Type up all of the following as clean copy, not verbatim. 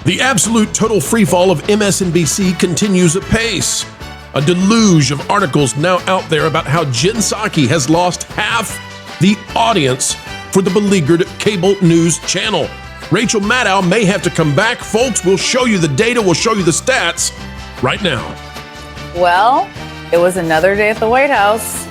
The absolute total freefall of MSNBC continues apace. A deluge of articles now out there about how Jen Psaki has lost half the audience for the beleaguered cable news channel. Rachel Maddow may have to come back. Folks, we'll show you the data, we'll show you the stats right now. Well, it was another day at the White House.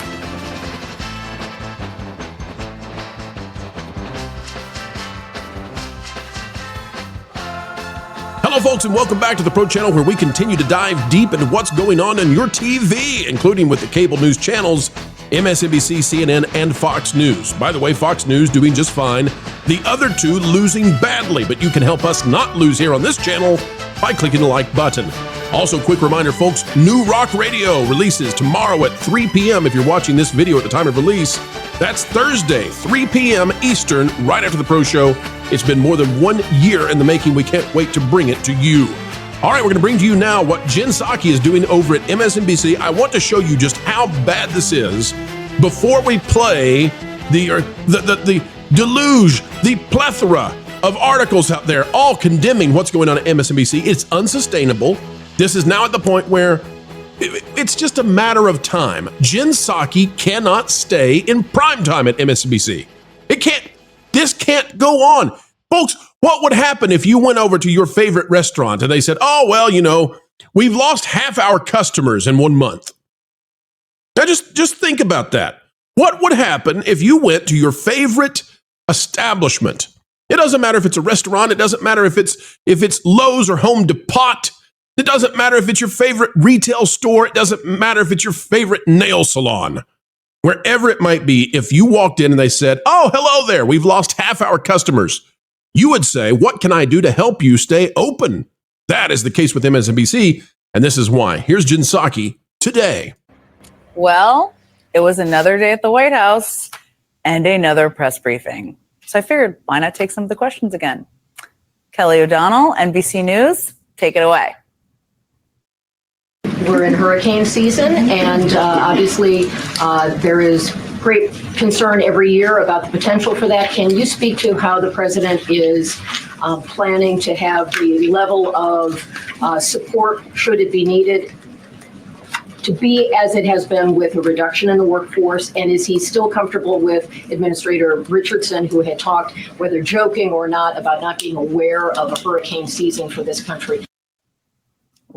Hello, folks, and welcome back to the Pro Channel, where we continue to dive deep into what's going on in your TV, including with the cable news channels, MSNBC, CNN, and Fox News. By the way, Fox News doing just fine. The other two losing badly, but you can help us not lose here on this channel by clicking the like button. Also, quick reminder, folks, New Rock Radio releases tomorrow at 3 p.m. if you're watching this video at the time of release. That's Thursday, 3 p.m. Eastern, right after the Pro Show. It's been more than 1 year in the making. We can't wait to bring it to you. All right, we're going to bring to you now what Jen Psaki is doing over at MSNBC. I want to show you just how bad this is before we play the deluge, the plethora of articles out there, all condemning what's going on at MSNBC. It's unsustainable. This is now at the point where it's just a matter of time. Jen Psaki cannot stay in primetime at MSNBC. This can't go on. Folks, what would happen if you went over to your favorite restaurant and they said, oh, well, you know, we've lost half our customers in 1 month. Now, just think about that. What would happen if you went to your favorite establishment? It doesn't matter if it's a restaurant. It doesn't matter if it's Lowe's or Home Depot. It doesn't matter if it's your favorite retail store. It doesn't matter if it's your favorite nail salon. Wherever it might be, if you walked in and they said, oh, hello there, we've lost half our customers, you would say, what can I do to help you stay open? That is the case with MSNBC, and this is why. Here's Jen Psaki today. Well, it was another day at the White House and another press briefing. So I figured, why not take some of the questions again? Kelly O'Donnell, NBC News, take it away. We're in hurricane season, and obviously there is great concern every year about the potential for that. Can you speak to how the president is planning to have the level of support, should it be needed, to be as it has been with a reduction in the workforce? And is he still comfortable with Administrator Richardson, who had talked, whether joking or not, about not being aware of a hurricane season for this country?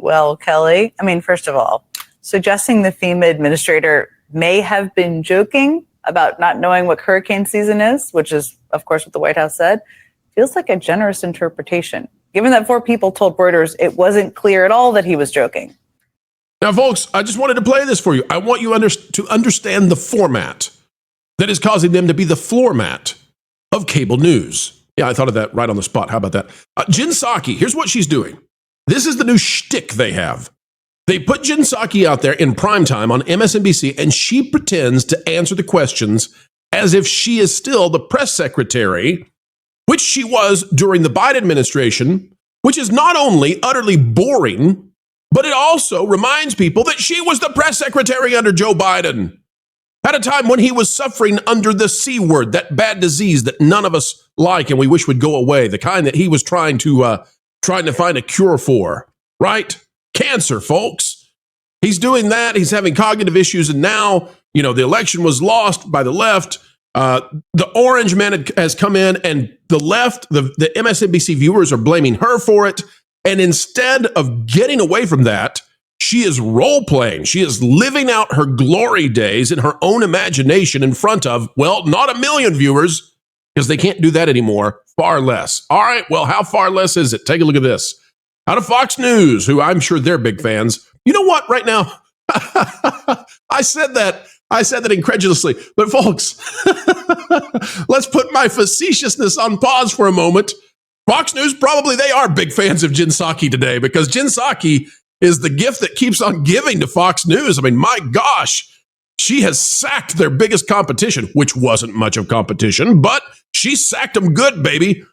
Well, Kelly, first of all, suggesting the FEMA administrator may have been joking about not knowing what hurricane season is, which is, of course, what the White House said, feels like a generous interpretation, given that 4 people told Reuters it wasn't clear at all that he was joking. Now, folks, I just wanted to play this for you. I want you to understand the format that is causing them to be the floor mat of cable news. Yeah, I thought of that right on the spot. How about that? Jen Psaki, here's what she's doing. This is the new shtick they have. They put Jen Psaki out there in primetime on MSNBC, and she pretends to answer the questions as if she is still the press secretary, which she was during the Biden administration, which is not only utterly boring, but it also reminds people that she was the press secretary under Joe Biden at a time when he was suffering under the C word, that bad disease that none of us like and we wish would go away, the kind that he was trying to find a cure for, right? Cancer, folks. He's doing that. He's having cognitive issues. And now, the election was lost by the left. The orange man has come in, and the left, the MSNBC viewers are blaming her for it. And instead of getting away from that, she is role playing. She is living out her glory days in her own imagination in front of, well, not 1 million viewers, because they can't do that anymore. Far less. All right, well, how far less is it? Take a look at this. Out of Fox News, who I'm sure they're big fans. You know what, right now? I said that incredulously. But folks, let's put my facetiousness on pause for a moment. Fox News, probably they are big fans of Jen Psaki today, because Jen Psaki is the gift that keeps on giving to Fox News. My gosh. She has sacked their biggest competition, which wasn't much of competition, but she sacked them good, baby.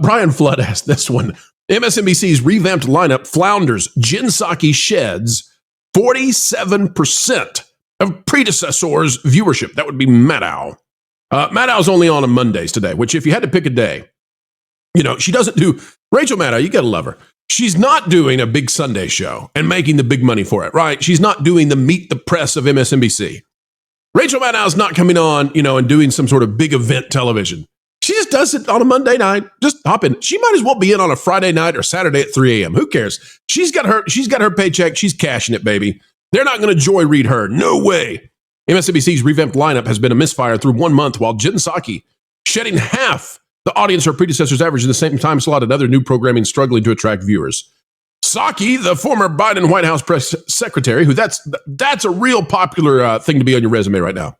Brian Flood asked this one. MSNBC's revamped lineup flounders. Jen Psaki sheds 47% of predecessor's viewership. That would be Maddow. Maddow's only on Mondays today, which if you had to pick a day, she doesn't do, Rachel Maddow, you got to love her. She's not doing a big Sunday show and making the big money for it, right? She's not doing the meet the press of MSNBC. Rachel Maddow's not coming on, and doing some sort of big event television. She just does it on a Monday night. Just hop in. She might as well be in on a Friday night or Saturday at 3 a.m. Who cares? She's got her paycheck. She's cashing it, baby. They're not going to joy read her. No way. MSNBC's revamped lineup has been a misfire through 1 month, while Jen Psaki shedding half the audience her predecessors averaged in the same time slot, and other new programming struggling to attract viewers. Psaki, the former Biden White House press secretary, who that's a real popular thing to be on your resume right now.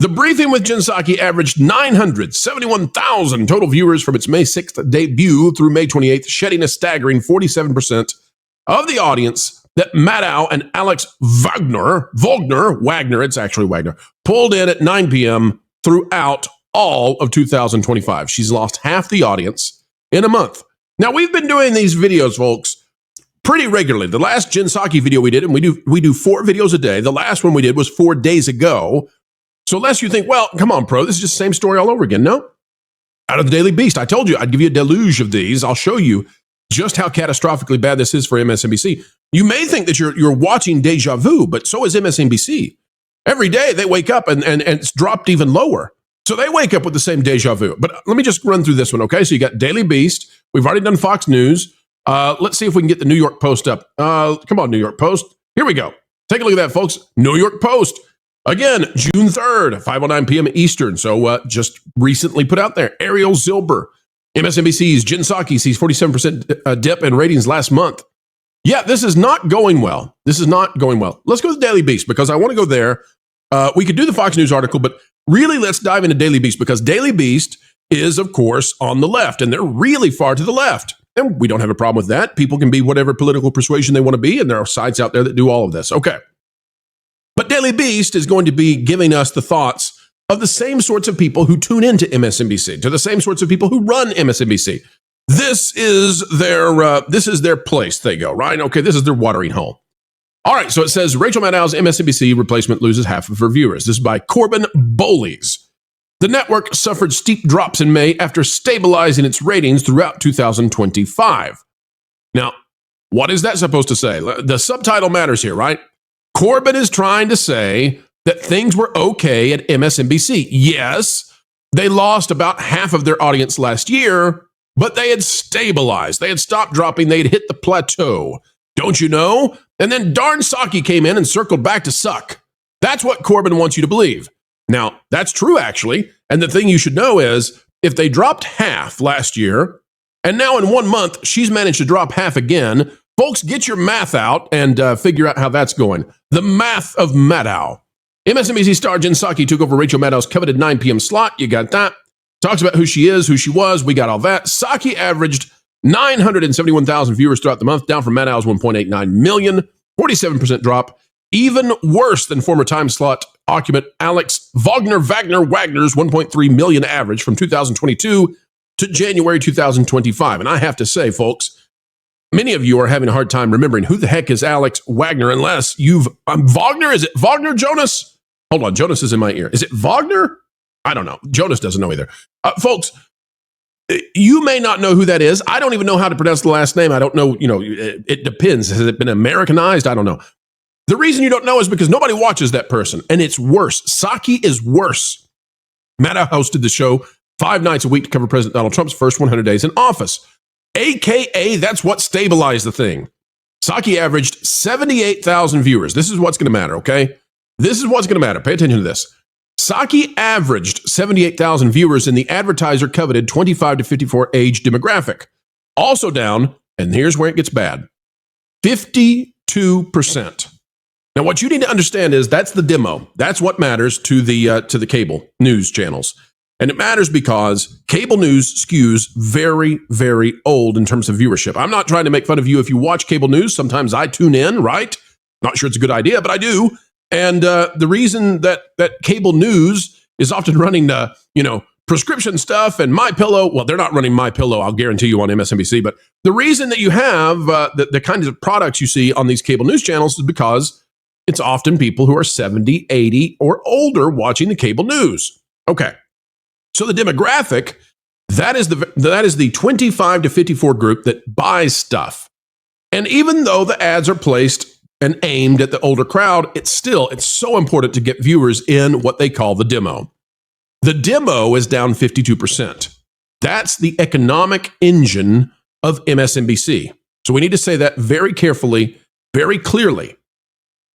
The Briefing with Jen Psaki averaged 971,000 total viewers from its May 6th debut through May 28th, shedding a staggering 47% of the audience that Maddow and Alex Wagner, it's actually Wagner, pulled in at 9 p.m. throughout all of 2025. She's lost half the audience in a month. Now, we've been doing these videos, folks, pretty regularly. The last Jen Psaki video we did, and we do 4 videos a day. The last one we did was 4 days ago. So unless you think, well, come on, pro, this is just the same story all over again. No. Out of the Daily Beast, I told you I'd give you a deluge of these. I'll show you just how catastrophically bad this is for MSNBC. You may think that you're watching deja vu, but so is MSNBC. Every day they wake up and it's dropped even lower. So they wake up with the same deja vu. But let me just run through this one, okay? So you got Daily Beast. We've already done Fox News. Let's see if we can get the New York Post up. Come on, New York Post. Here we go. Take a look at that, folks. New York Post. Again, June 3rd, 5:09 p.m. Eastern. So just recently put out there. Ariel Zilver, MSNBC's Jen Psaki sees 47% dip in ratings last month. Yeah, this is not going well. Let's go to the Daily Beast because I want to go there. We could do the Fox News article, but really let's dive into Daily Beast because Daily Beast is, of course, on the left, and they're really far to the left. And we don't have a problem with that. People can be whatever political persuasion they want to be, and there are sites out there that do all of this. Okay. But Daily Beast is going to be giving us the thoughts of the same sorts of people who tune into MSNBC, to the same sorts of people who run MSNBC. This is their place they go, right? Okay, this is their watering hole. All right, so it says Rachel Maddow's MSNBC replacement loses half of her viewers. This is by Corbin Bowleys. The network suffered steep drops in May after stabilizing its ratings throughout 2025. Now, what is that supposed to say? The subtitle matters here, right? Corbin is trying to say that things were okay at MSNBC. Yes, they lost about half of their audience last year, but they had stabilized. They had stopped dropping. They had hit the plateau. Don't you know? And then darn Psaki came in and circled back to suck. That's what Corbin wants you to believe. Now, that's true, actually. And the thing you should know is if they dropped half last year, and now in 1 month, she's managed to drop half again, folks, get your math out and figure out how that's going. The math of Maddow. MSNBC star Jen Psaki took over Rachel Maddow's coveted 9 p.m. slot. You got that. Talks about who she is, who she was. We got all that. Psaki averaged 971,000 viewers throughout the month, down from Maddow's 1.89 million, 47% drop. Even worse than former time slot occupant Alex Wagner's 1.3 million average from 2022 to January 2025. And I have to say, folks, many of you are having a hard time remembering who the heck is Alex Wagner unless you've... Wagner? Is it Wagner, Jonas? Hold on, Jonas is in my ear. Is it Wagner? I don't know. Jonas doesn't know either. Folks, you may not know who that is. I don't even know how to pronounce the last name. I don't know, it depends. Has it been Americanized? I don't know. The reason you don't know is because nobody watches that person, and it's worse. Psaki is worse. Maddow hosted the show 5 nights a week to cover President Donald Trump's first 100 days in office. AKA, that's what stabilized the thing. Psaki averaged 78,000 viewers. This is what's going to matter, okay? This is what's going to matter. Pay attention to this. Psaki averaged 78,000 viewers in the advertiser coveted 25 to 54 age demographic. Also down, and here's where it gets bad, 52%. Now, what you need to understand is that's the demo. That's what matters to the cable news channels. And it matters because cable news skews very, very old in terms of viewership. I'm not trying to make fun of you if you watch cable news. Sometimes I tune in, right? Not sure it's a good idea, but I do. And the reason that cable news is often running, prescription stuff and MyPillow. Well, they're not running MyPillow, I'll guarantee you, on MSNBC. But the reason that you have the kinds of products you see on these cable news channels is because it's often people who are 70, 80, or older watching the cable news. Okay. So the demographic That is the 25 to 54 group that buys stuff. And even though the ads are placed and aimed at the older crowd, it's so important to get viewers in what they call the demo. The demo is down 52%. That's the economic engine of MSNBC. So we need to say that very carefully, very clearly.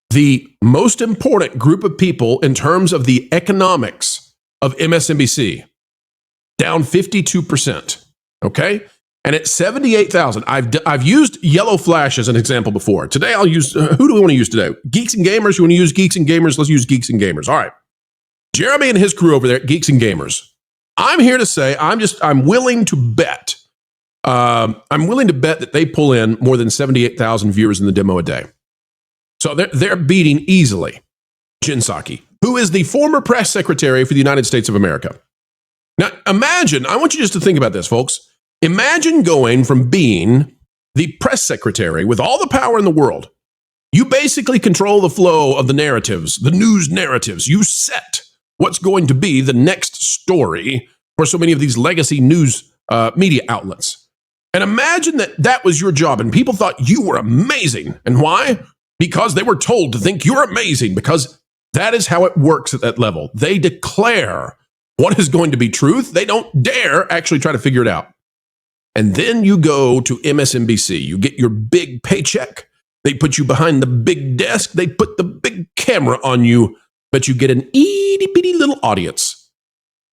The most important group of people in terms of the economics of MSNBC, down 52%. Okay? And at 78,000, I've used Yellow Flash as an example before. Today I'll use, who do we want to use today? Geeks and Gamers? You want to use Geeks and Gamers? Let's use Geeks and Gamers. All right. Jeremy and his crew over there at Geeks and Gamers. I'm here to say I'm willing to bet. I'm willing to bet that they pull in more than 78,000 viewers in the demo a day. So they're beating easily Jen Psaki, who is the former press secretary for the United States of America. Now, imagine, I want you just to think about this, folks. Imagine going from being the press secretary with all the power in the world. You basically control the flow of the narratives, the news narratives. You set what's going to be the next story for so many of these legacy news media outlets. And imagine that was your job and people thought you were amazing. And why? Because they were told to think you're amazing, because that is how it works at that level. They declare what is going to be truth. They don't dare actually try to figure it out. And then you go to MSNBC. You get your big paycheck. They put you behind the big desk. They put the big camera on you, but you get an itty-bitty little audience.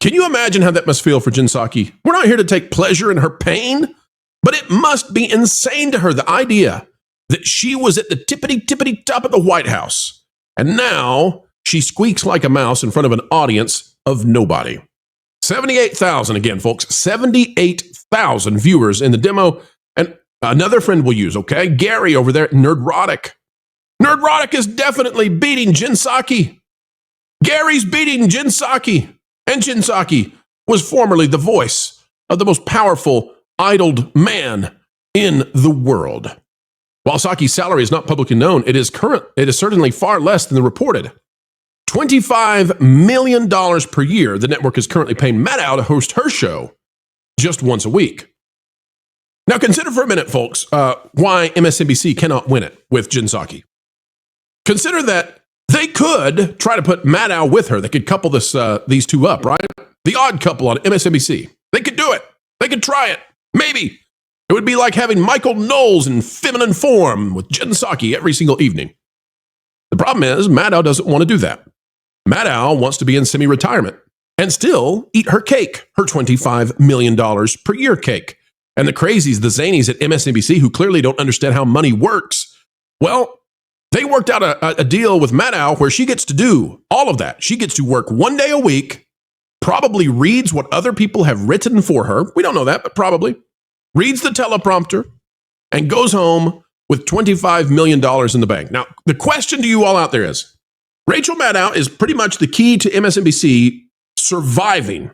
Can you imagine how that must feel for Jen Psaki? We're not here to take pleasure in her pain, but it must be insane to her, the idea that she was at the tippity top of the White House, and now she squeaks like a mouse in front of an audience of nobody. 78,000 again, folks, 78,000 viewers in the demo. And another friend we'll use, okay? Gary over there at Nerdrotic. Nerdrotic is definitely beating Jen Psaki. Gary's beating Jen Psaki. And Jen Psaki was formerly the voice of the most powerful, idled man in the world. While Psaki's salary is not publicly known, it is certainly far less than the reported. $25 million per year the network is currently paying Maddow to host her show just once a week. Now consider for a minute, folks, why MSNBC cannot win it with Jen Psaki. Consider that they could try to put Maddow with her. They could couple these two up, right? The Odd Couple on MSNBC. They could do it. They could try it. Maybe. It would be like having Michael Knowles in feminine form with Jen Psaki every single evening. The problem is Maddow doesn't want to do that. Maddow wants to be in semi-retirement and still eat her cake, her $25 million per year cake. And the crazies, the zanies at MSNBC who clearly don't understand how money works, well, they worked out a deal with Maddow where she gets to do all of that. She gets to work one day a week, probably reads what other people have written for her. We don't know that, but probably. Reads the teleprompter and goes home with $25 million in the bank. Now, the question to you all out there is, Rachel Maddow is pretty much the key to MSNBC surviving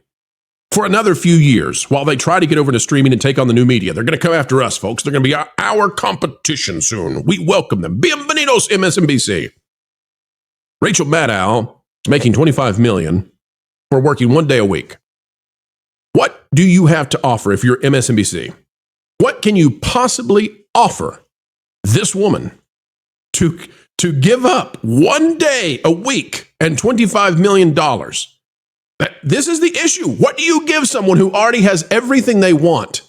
for another few years while they try to get over to streaming and take on the new media. They're going to come after us, folks. They're going to be our competition soon. We welcome them. Bienvenidos, MSNBC. Rachel Maddow is making $25 million for working one day a week. What do you have to offer if you're MSNBC? What can you possibly offer this woman to give up one day a week and $25 million? This is the issue. What do you give someone who already has everything they want?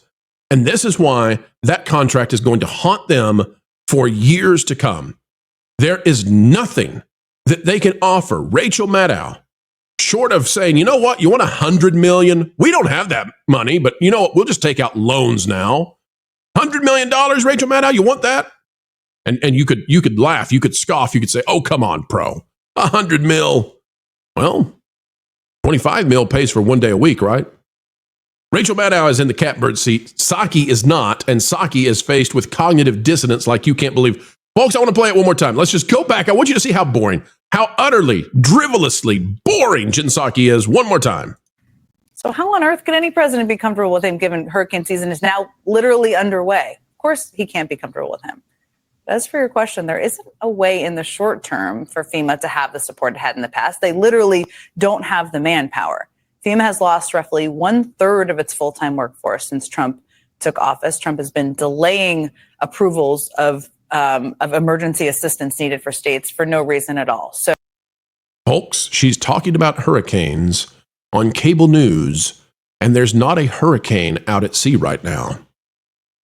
And this is why that contract is going to haunt them for years to come. There is nothing that they can offer Rachel Maddow short of saying, you know what, you want $100 million? We don't have that money, but you know what, we'll just take out loans now. $100 million, Rachel Maddow, you want that? And you could laugh, you could scoff, you could say, oh, come on, pro. 100 mil. Well, 25 mil pays for one day a week, right? Rachel Maddow is in the catbird seat. Psaki is not, and Psaki is faced with cognitive dissonance like you can't believe. Folks, I want to play it one more time. Let's just go back. I want you to see how boring, how utterly, drivelously boring Jen Psaki is. One more time. So how on earth could any president be comfortable with him given hurricane season is now literally underway? Of course he can't be comfortable with him. As for your question, there isn't a way in the short term for FEMA to have the support it had in the past. They literally don't have the manpower. FEMA has lost roughly 1/3 of its full-time workforce since Trump took office. Trump has been delaying approvals of emergency assistance needed for states for no reason at all. So, Folks, she's talking about hurricanes on cable news, and there's not a hurricane out at sea right now.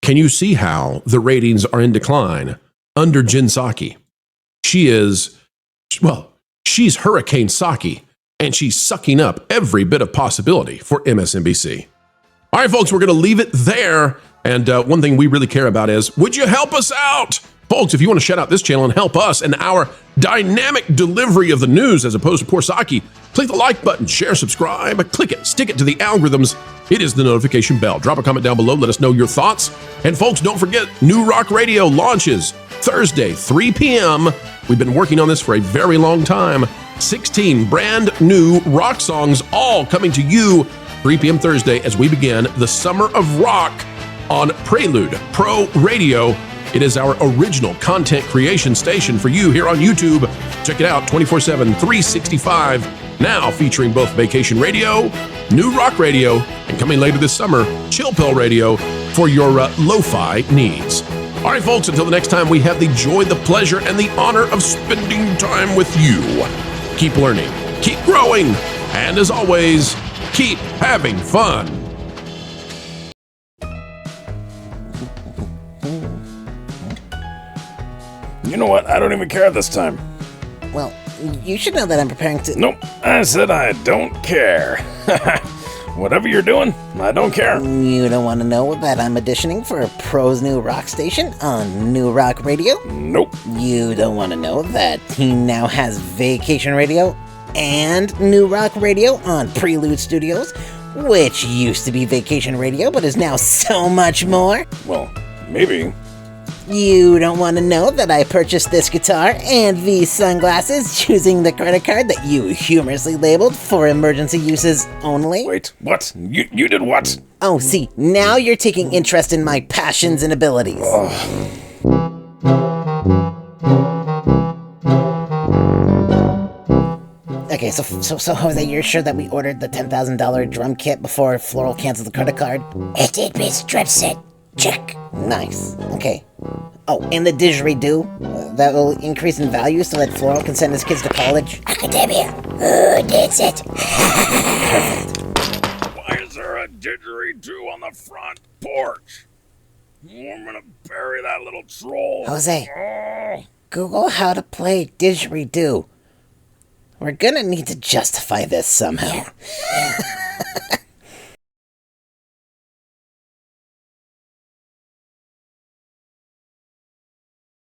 Can you see how the ratings are in decline under Jen Psaki? She's Hurricane Psaki, and she's sucking up every bit of possibility for MSNBC. All right, folks, we're going to leave it there. And one thing we really care about is, would you help us out? Folks, if you want to shout out this channel and help us in our dynamic delivery of the news as opposed to poor Psaki, click the like button, share, subscribe, click it, stick it to the algorithms. It is the notification bell. Drop a comment down below. Let us know your thoughts. And folks, don't forget, New Rock Radio launches Thursday, 3 p.m. We've been working on this for a very long time. 16 brand new rock songs, all coming to you 3 p.m. Thursday as we begin the Summer of Rock on Prelude Pro Radio. It is our original content creation station for you here on YouTube. Check it out 24/7, 365. Now featuring both Vacation Radio, New Rock Radio, and coming later this summer, Chill Pill Radio for your lo-fi needs. All right, folks, until the next time, we have the joy, the pleasure, and the honor of spending time with you. Keep learning, keep growing, and as always, keep having fun. You know what? I don't even care this time. Well, you should know that I'm preparing to... Nope. I said I don't care. Whatever you're doing, I don't care. You don't want to know that I'm auditioning for Pro's new rock station on New Rock Radio? Nope. You don't want to know that he now has Vacation Radio and New Rock Radio on Prelude Studios, which used to be Vacation Radio but is now so much more? Well, maybe. You don't want to know that I purchased this guitar and these sunglasses using the credit card that you humorously labeled for emergency uses only? Wait, what? You did what? Oh, see, now you're taking interest in my passions and abilities. Okay, so Jose, you're sure that we ordered the $10,000 drum kit before Floral canceled the credit card? It did, Miss Drum Set. Check. Nice. Okay. Oh, and the didgeridoo. That will increase in value so that Floral can send his kids to college. Academia. Oh, that's it. Why is there a didgeridoo on the front porch? I'm gonna bury that little troll. Jose, Google how to play didgeridoo. We're gonna need to justify this somehow.